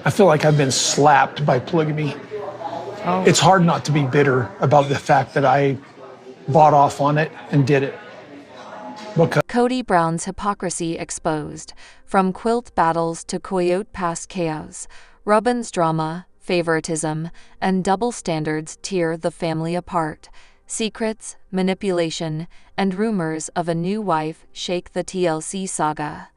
I feel like I've been slapped by polygamy. Oh. It's hard not to be bitter about the fact that I bought off on it and did it. Because Kody Brown's hypocrisy exposed. From quilt battles to Coyote Pass chaos, Robyn's drama, favoritism, and double standards tear the family apart. Secrets, manipulation, and rumors of a new wife shake the TLC saga.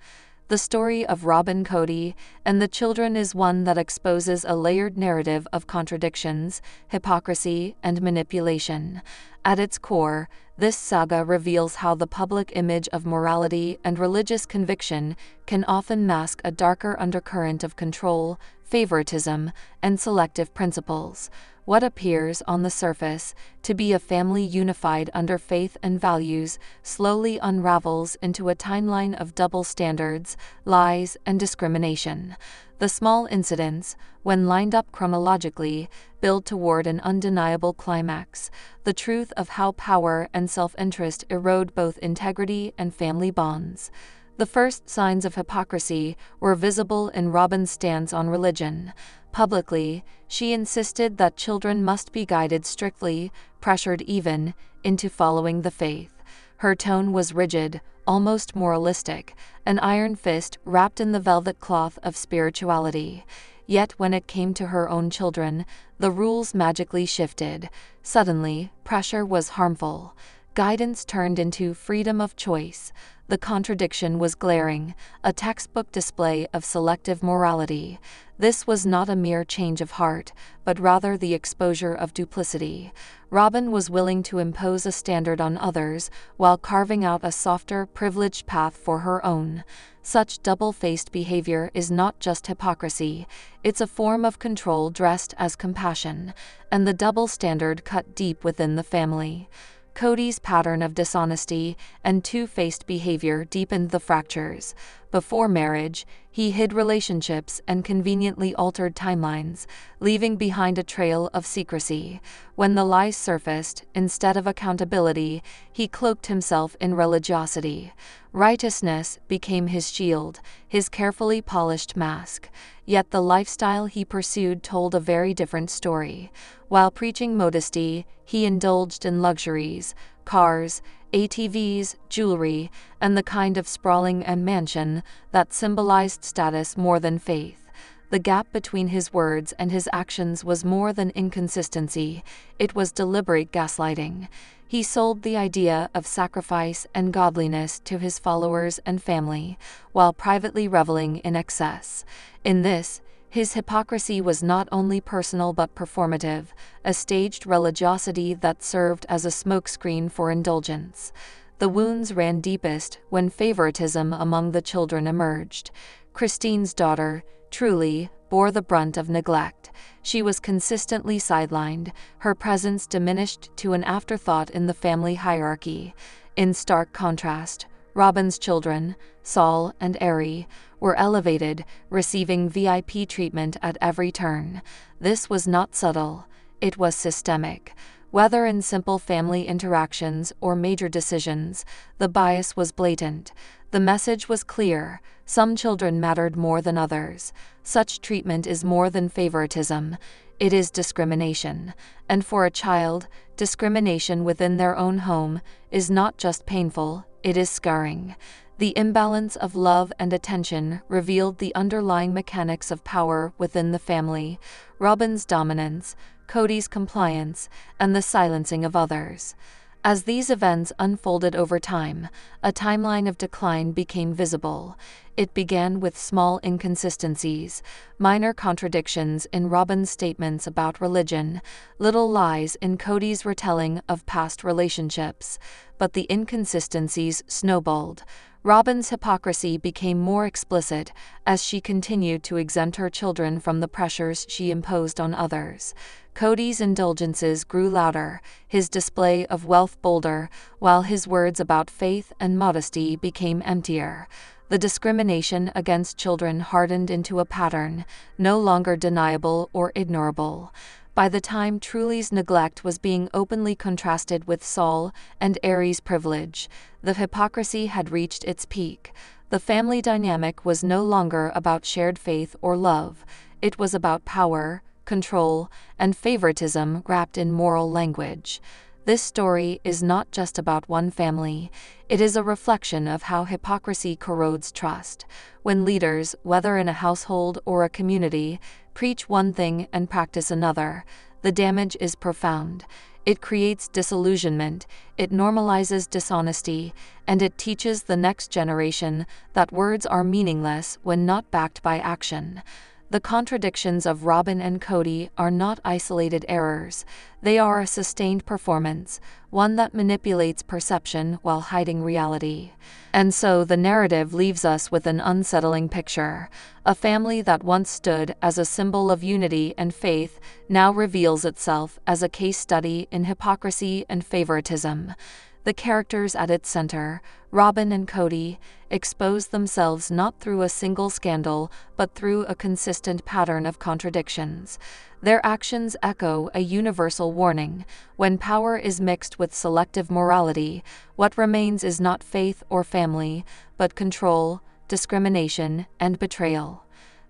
The story of Robyn, Kody, and the children is one that exposes a layered narrative of contradictions, hypocrisy, and manipulation. At its core, this saga reveals how the public image of morality and religious conviction can often mask a darker undercurrent of control, favoritism, and selective principles. What appears on the surface to be a family unified under faith and values slowly unravels into a timeline of double standards, lies, and discrimination. The small incidents, when lined up chronologically, build toward an undeniable climax, the truth of how power and self-interest erode both integrity and family bonds. The first signs of hypocrisy were visible in Robyn's stance on religion. Publicly, she insisted that children must be guided strictly, pressured even, into following the faith. Her tone was rigid, almost moralistic, an iron fist wrapped in the velvet cloth of spirituality. Yet when it came to her own children, the rules magically shifted. Suddenly, pressure was harmful. Guidance turned into freedom of choice. The contradiction was glaring, a textbook display of selective morality. This was not a mere change of heart, but rather the exposure of duplicity. Robyn was willing to impose a standard on others while carving out a softer, privileged path for her own. Such double-faced behavior is not just hypocrisy, it's a form of control dressed as compassion, and the double standard cut deep within the family. Kody's pattern of dishonesty and two-faced behavior deepened the fractures. Before marriage, he hid relationships and conveniently altered timelines, leaving behind a trail of secrecy. When the lies surfaced, instead of accountability, he cloaked himself in religiosity. Righteousness became his shield, his carefully polished mask. Yet the lifestyle he pursued told a very different story. While preaching modesty, he indulged in luxuries, cars, ATVs, jewelry, and the kind of sprawling and mansion that symbolized status more than faith. The gap between his words and his actions was more than inconsistency, it was deliberate gaslighting. He sold the idea of sacrifice and godliness to his followers and family, while privately reveling in excess. In this, his hypocrisy was not only personal but performative, a staged religiosity that served as a smokescreen for indulgence. The wounds ran deepest when favoritism among the children emerged. Christine's daughter, Truly, bore the brunt of neglect. She was consistently sidelined, her presence diminished to an afterthought in the family hierarchy. In stark contrast, Robyn's children, Saul and Ari, were elevated, receiving VIP treatment at every turn. This was not subtle, it was systemic. Whether in simple family interactions or major decisions, the bias was blatant. The message was clear: some children mattered more than others. Such treatment is more than favoritism, it is discrimination. And for a child, discrimination within their own home is not just painful, it is scarring. The imbalance of love and attention revealed the underlying mechanics of power within the family: Robyn's dominance, Kody's compliance, and the silencing of others. As these events unfolded over time, a timeline of decline became visible. It began with small inconsistencies, minor contradictions in Robyn's statements about religion, little lies in Kody's retelling of past relationships. But the inconsistencies snowballed. Robyn's hypocrisy became more explicit as she continued to exempt her children from the pressures she imposed on others. Kody's indulgences grew louder, his display of wealth bolder, while his words about faith and modesty became emptier. The discrimination against children hardened into a pattern, no longer deniable or ignorable. By the time Truly's neglect was being openly contrasted with Saul and Ari's privilege, the hypocrisy had reached its peak. The family dynamic was no longer about shared faith or love. It was about power, control, and favoritism wrapped in moral language. This story is not just about one family. It is a reflection of how hypocrisy corrodes trust. When leaders, whether in a household or a community, preach one thing and practice another, the damage is profound. It creates disillusionment, it normalizes dishonesty, and it teaches the next generation that words are meaningless when not backed by action. The contradictions of Robyn and Kody are not isolated errors. They are a sustained performance, one that manipulates perception while hiding reality. And so the narrative leaves us with an unsettling picture. A family that once stood as a symbol of unity and faith now reveals itself as a case study in hypocrisy and favoritism. The characters at its center, Robyn and Kody, expose themselves not through a single scandal but through a consistent pattern of contradictions. Their actions echo a universal warning: when power is mixed with selective morality, what remains is not faith or family, but control, discrimination, and betrayal.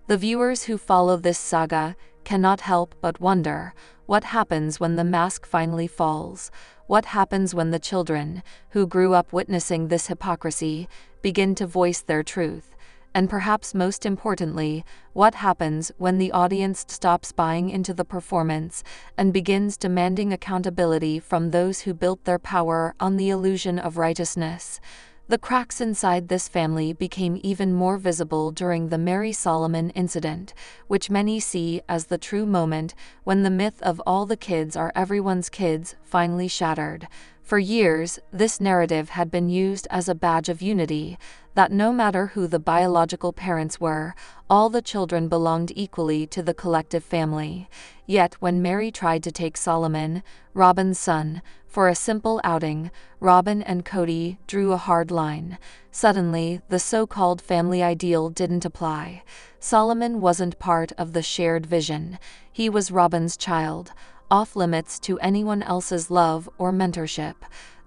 The viewers who follow this saga cannot help but wonder, what happens when the mask finally falls? What happens when the children, who grew up witnessing this hypocrisy, begin to voice their truth? And perhaps most importantly, what happens when the audience stops buying into the performance and begins demanding accountability from those who built their power on the illusion of righteousness? The cracks inside this family became even more visible during the Mary Solomon incident, which many see as the true moment when the myth of all the kids are everyone's kids finally shattered. For years, this narrative had been used as a badge of unity, that no matter who the biological parents were, all the children belonged equally to the collective family. Yet when Mary tried to take Solomon, Robyn's son, for a simple outing, Robyn and Kody drew a hard line. Suddenly, the so-called family ideal didn't apply. Solomon wasn't part of the shared vision. He was Robyn's child, off limits to anyone else's love or mentorship.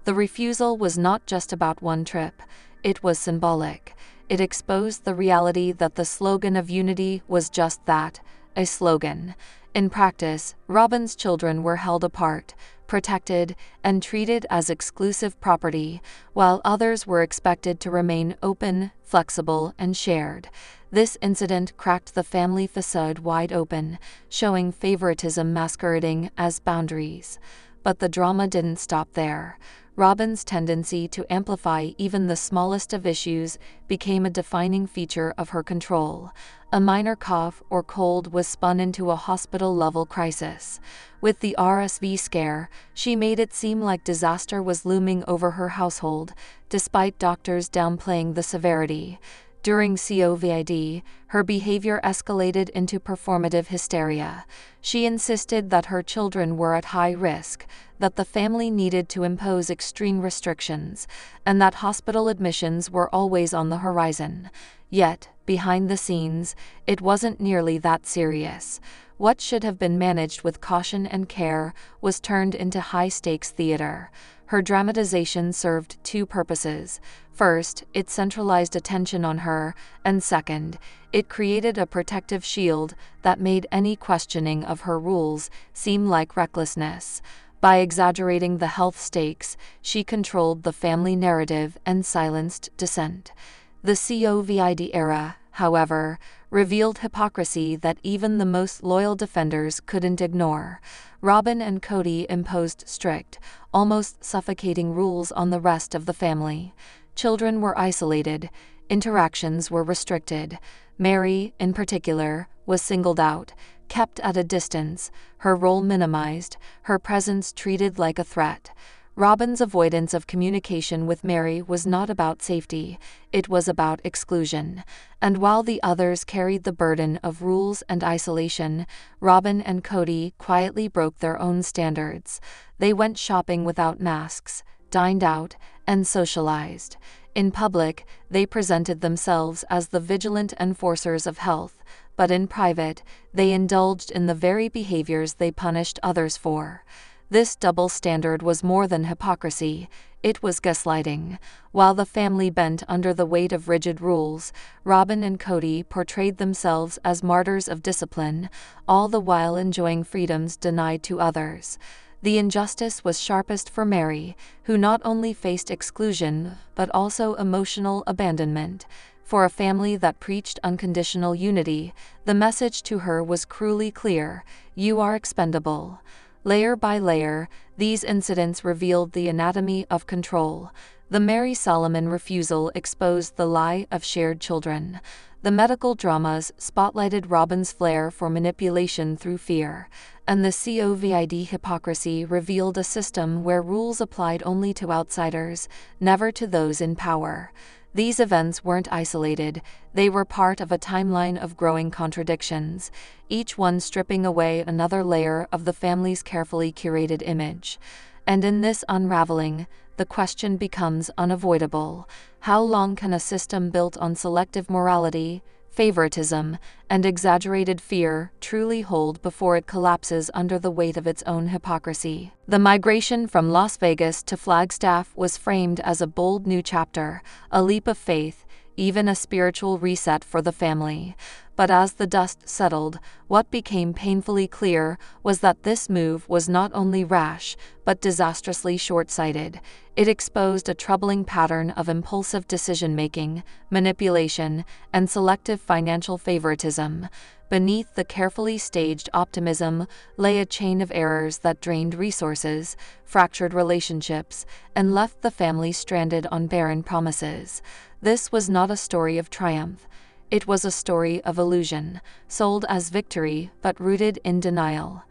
The refusal was not just about one trip. It was symbolic. It exposed the reality that the slogan of unity was just that, a slogan. In practice, Robyn's children were held apart, protected, and treated as exclusive property, while others were expected to remain open, flexible, and shared. This incident cracked the family facade wide open, showing favoritism masquerading as boundaries. But the drama didn't stop there. Robyn's tendency to amplify even the smallest of issues became a defining feature of her control. A minor cough or cold was spun into a hospital-level crisis. With the RSV scare, she made it seem like disaster was looming over her household, despite doctors downplaying the severity. During COVID, her behavior escalated into performative hysteria. She insisted that her children were at high risk, that the family needed to impose extreme restrictions, and that hospital admissions were always on the horizon. Yet, behind the scenes, it wasn't nearly that serious. What should have been managed with caution and care was turned into high-stakes theater. Her dramatization served two purposes. First, it centralized attention on her, and second, it created a protective shield that made any questioning of her rules seem like recklessness. By exaggerating the health stakes, she controlled the family narrative and silenced dissent. The COVID era, however, revealed hypocrisy that even the most loyal defenders couldn't ignore. Robyn and Kody imposed strict, almost suffocating rules on the rest of the family. Children were isolated, interactions were restricted. Mary, in particular, was singled out, kept at a distance, her role minimized, her presence treated like a threat. Robyn's avoidance of communication with Mary was not about safety, it was about exclusion. And while the others carried the burden of rules and isolation, Robyn and Kody quietly broke their own standards. They went shopping without masks, dined out, and socialized. In public, they presented themselves as the vigilant enforcers of health, but in private, they indulged in the very behaviors they punished others for. This double standard was more than hypocrisy, it was gaslighting. While the family bent under the weight of rigid rules, Robyn and Kody portrayed themselves as martyrs of discipline, all the while enjoying freedoms denied to others. The injustice was sharpest for Mary, who not only faced exclusion but also emotional abandonment. For a family that preached unconditional unity, the message to her was cruelly clear: you are expendable. Layer by layer, these incidents revealed the anatomy of control. The Mary Solomon refusal exposed the lie of shared children. The medical dramas spotlighted Robyn's flair for manipulation through fear, and the COVID hypocrisy revealed a system where rules applied only to outsiders, never to those in power. These events weren't isolated, they were part of a timeline of growing contradictions, each one stripping away another layer of the family's carefully curated image. And in this unraveling, the question becomes unavoidable: how long can a system built on selective morality, favoritism, and exaggerated fear truly hold before it collapses under the weight of its own hypocrisy? The migration from Las Vegas to Flagstaff was framed as a bold new chapter, a leap of faith, even a spiritual reset for the family. But as the dust settled, what became painfully clear was that this move was not only rash, but disastrously short-sighted. It exposed a troubling pattern of impulsive decision-making, manipulation, and selective financial favoritism. Beneath the carefully staged optimism lay a chain of errors that drained resources, fractured relationships, and left the family stranded on barren promises. This was not a story of triumph. It was a story of illusion, sold as victory but rooted in denial.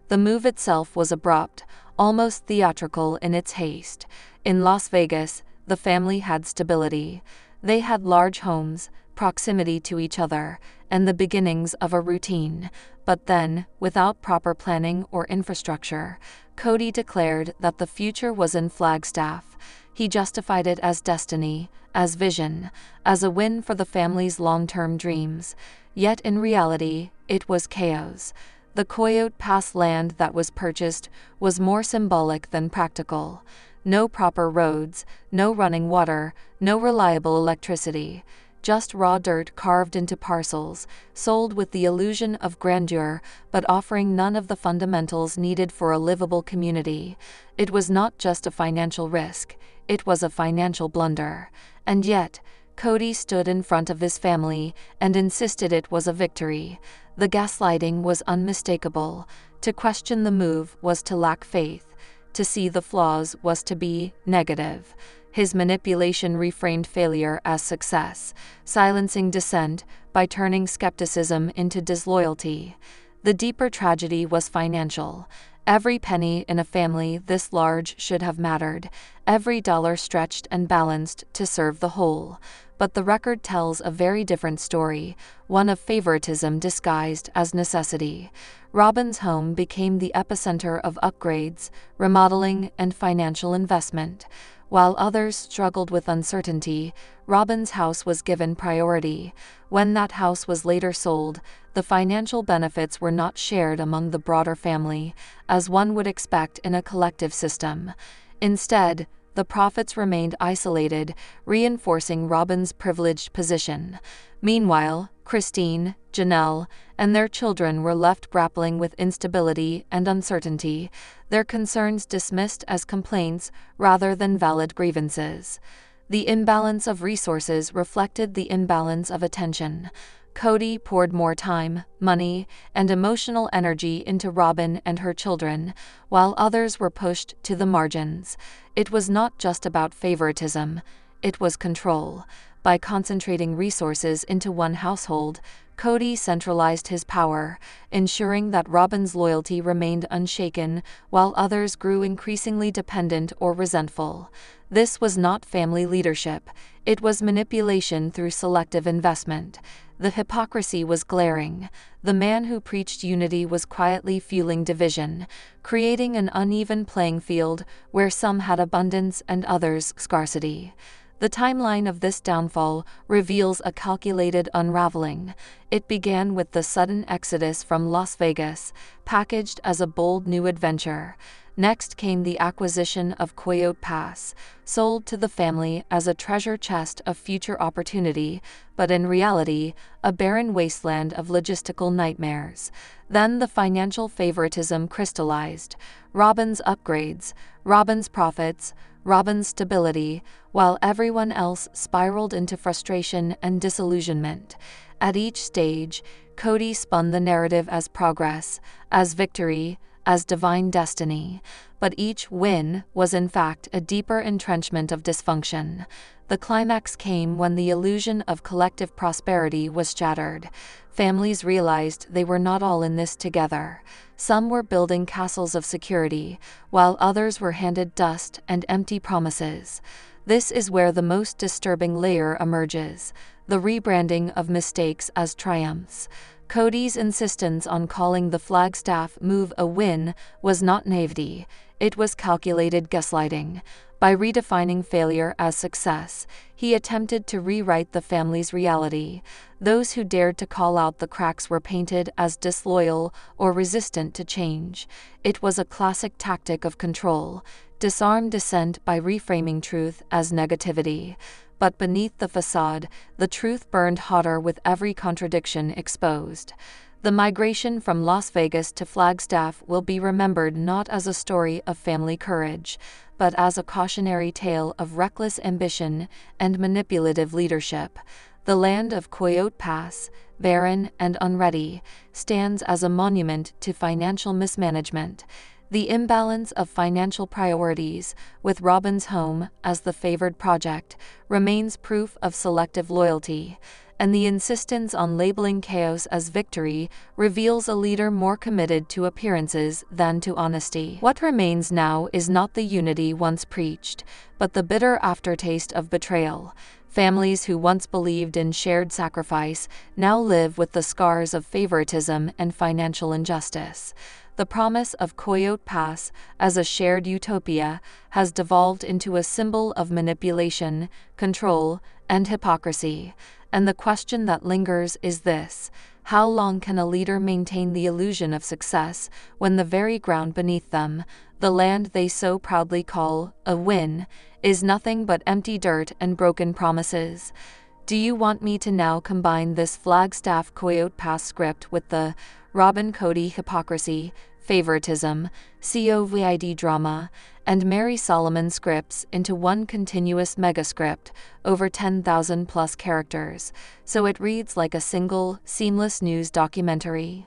The move itself was abrupt, almost theatrical in its haste. In Las Vegas, the family had stability. They had large homes, proximity to each other, and the beginnings of a routine. But then, without proper planning or infrastructure, Kody declared that the future was in Flagstaff. He justified it as destiny, as vision, as a win for the family's long-term dreams. Yet in reality, it was chaos. The Coyote Pass land that was purchased was more symbolic than practical. No proper roads, no running water, no reliable electricity. Just raw dirt carved into parcels, sold with the illusion of grandeur, but offering none of the fundamentals needed for a livable community. It was not just a financial risk, it was a financial blunder. And yet, Kody stood in front of his family and insisted it was a victory. The gaslighting was unmistakable. To question the move was to lack faith. To see the flaws was to be negative. His manipulation reframed failure as success, silencing dissent by turning skepticism into disloyalty. The deeper tragedy was financial. Every penny in a family this large should have mattered, every dollar stretched and balanced to serve the whole. But the record tells a very different story, one of favoritism disguised as necessity. Robyn's home became the epicenter of upgrades, remodeling, and financial investment. While others struggled with uncertainty, Robyn's house was given priority. When that house was later sold, the financial benefits were not shared among the broader family, as one would expect in a collective system. Instead, the profits remained isolated, reinforcing Robyn's privileged position. Meanwhile, Christine, Janelle, and their children were left grappling with instability and uncertainty, their concerns dismissed as complaints rather than valid grievances. The imbalance of resources reflected the imbalance of attention. Kody poured more time, money, and emotional energy into Robyn and her children, while others were pushed to the margins. It was not just about favoritism, it was control. By concentrating resources into one household, Kody centralized his power, ensuring that Robyn's loyalty remained unshaken while others grew increasingly dependent or resentful. This was not family leadership, it was manipulation through selective investment. The hypocrisy was glaring. The man who preached unity was quietly fueling division, creating an uneven playing field where some had abundance and others scarcity. The timeline of this downfall reveals a calculated unraveling. It began with the sudden exodus from Las Vegas, packaged as a bold new adventure. Next came the acquisition of Coyote Pass, sold to the family as a treasure chest of future opportunity, but in reality, a barren wasteland of logistical nightmares. Then the financial favoritism crystallized. Robyn's upgrades, Robyn's profits, Robyn's stability, while everyone else spiraled into frustration and disillusionment. At each stage, Kody spun the narrative as progress, as victory, as divine destiny, but each win was in fact a deeper entrenchment of dysfunction. The climax came when the illusion of collective prosperity was shattered. Families realized they were not all in this together. Some were building castles of security, while others were handed dust and empty promises. This is where the most disturbing layer emerges: the rebranding of mistakes as triumphs. Kody's insistence on calling the Flagstaff move a win was not naivety, it was calculated gaslighting. By redefining failure as success, he attempted to rewrite the family's reality. Those who dared to call out the cracks were painted as disloyal or resistant to change. It was a classic tactic of control: disarm dissent by reframing truth as negativity. But beneath the facade, the truth burned hotter with every contradiction exposed. The migration from Las Vegas to Flagstaff will be remembered not as a story of family courage, but as a cautionary tale of reckless ambition and manipulative leadership. The land of Coyote Pass, barren and unready, stands as a monument to financial mismanagement. The imbalance of financial priorities, with Robyn's home as the favored project, remains proof of selective loyalty, and the insistence on labeling chaos as victory reveals a leader more committed to appearances than to honesty. What remains now is not the unity once preached, but the bitter aftertaste of betrayal. Families who once believed in shared sacrifice now live with the scars of favoritism and financial injustice. The promise of Coyote Pass as a shared utopia has devolved into a symbol of manipulation, control, and hypocrisy. And the question that lingers is this: how long can a leader maintain the illusion of success when the very ground beneath them, the land they so proudly call a win, is nothing but empty dirt and broken promises? Do you want me to now combine this Flagstaff Coyote Pass script with the Robyn Kody hypocrisy, favoritism, COVID drama, and Mary Solomon scripts into one continuous megascript, over 10,000 plus characters, so it reads like a single, seamless news documentary?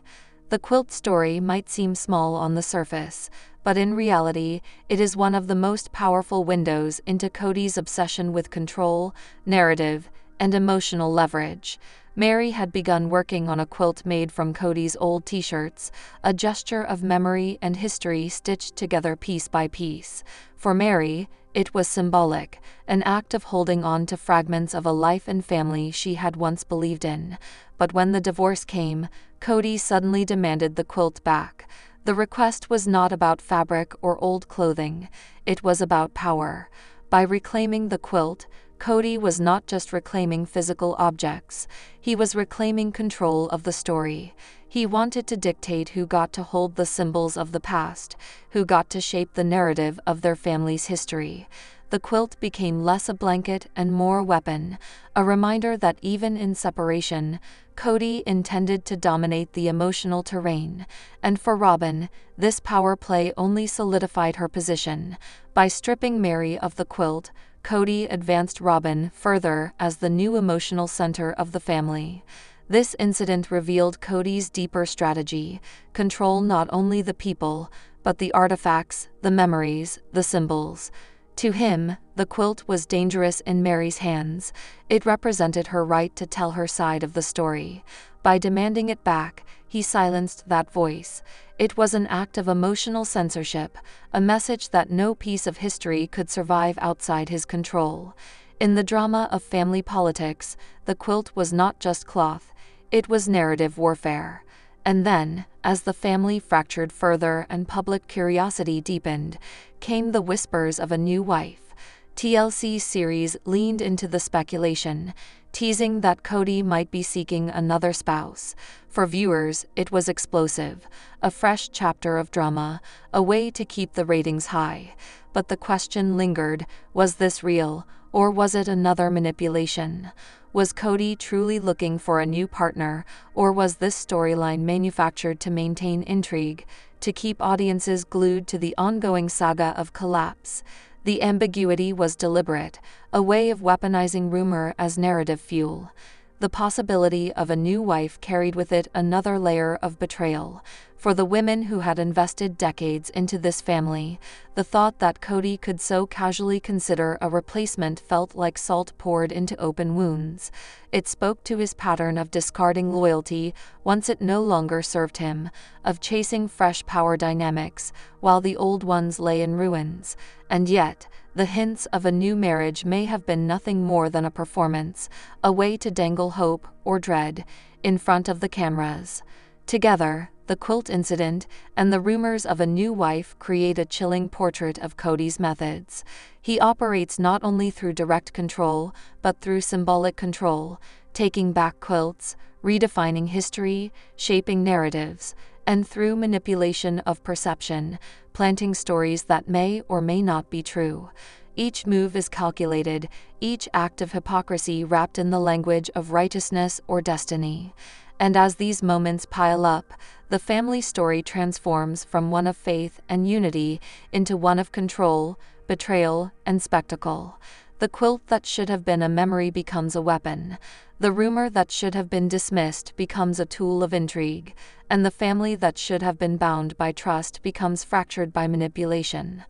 The quilt story might seem small on the surface, but in reality, it is one of the most powerful windows into Kody's obsession with control, narrative, and emotional leverage. Mary had begun working on a quilt made from Kody's old t-shirts, a gesture of memory and history stitched together piece by piece. For Mary, it was symbolic, an act of holding on to fragments of a life and family she had once believed in. But when the divorce came, Kody suddenly demanded the quilt back. The request was not about fabric or old clothing, it was about power. By reclaiming the quilt, Kody was not just reclaiming physical objects, he was reclaiming control of the story. He wanted to dictate who got to hold the symbols of the past, who got to shape the narrative of their family's history. The quilt became less a blanket and more a weapon, a reminder that even in separation, Kody intended to dominate the emotional terrain. And for Robyn, this power play only solidified her position. By stripping Mary of the quilt, Kody advanced Robyn further as the new emotional center of the family. This incident revealed Kody's deeper strategy: control not only the people, but the artifacts, the memories, the symbols. To him, the quilt was dangerous in Mary's hands. It represented her right to tell her side of the story. By demanding it back, he silenced that voice. It was an act of emotional censorship, a message that no piece of history could survive outside his control. In the drama of family politics, the quilt was not just cloth, it was narrative warfare. And then, as the family fractured further and public curiosity deepened, came the whispers of a new wife. TLC series leaned into the speculation, teasing that Kody might be seeking another spouse. For viewers, it was explosive, a fresh chapter of drama, a way to keep the ratings high. But the question lingered, was this real, or was it another manipulation? Was Kody truly looking for a new partner, or was this storyline manufactured to maintain intrigue, to keep audiences glued to the ongoing saga of collapse? The ambiguity was deliberate, a way of weaponizing rumor as narrative fuel. The possibility of a new wife carried with it another layer of betrayal. For the women who had invested decades into this family, the thought that Kody could so casually consider a replacement felt like salt poured into open wounds. It spoke to his pattern of discarding loyalty once it no longer served him, of chasing fresh power dynamics while the old ones lay in ruins. And yet, the hints of a new marriage may have been nothing more than a performance, a way to dangle hope or dread in front of the cameras. Together, the quilt incident and the rumors of a new wife create a chilling portrait of Kody's methods. He operates not only through direct control, but through symbolic control, taking back quilts, redefining history, shaping narratives, and through manipulation of perception, planting stories that may or may not be true. Each move is calculated, each act of hypocrisy wrapped in the language of righteousness or destiny. And as these moments pile up, the family story transforms from one of faith and unity into one of control, betrayal, and spectacle. The quilt that should have been a memory becomes a weapon. The rumor that should have been dismissed becomes a tool of intrigue, and the family that should have been bound by trust becomes fractured by manipulation.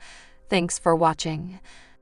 Thanks for watching.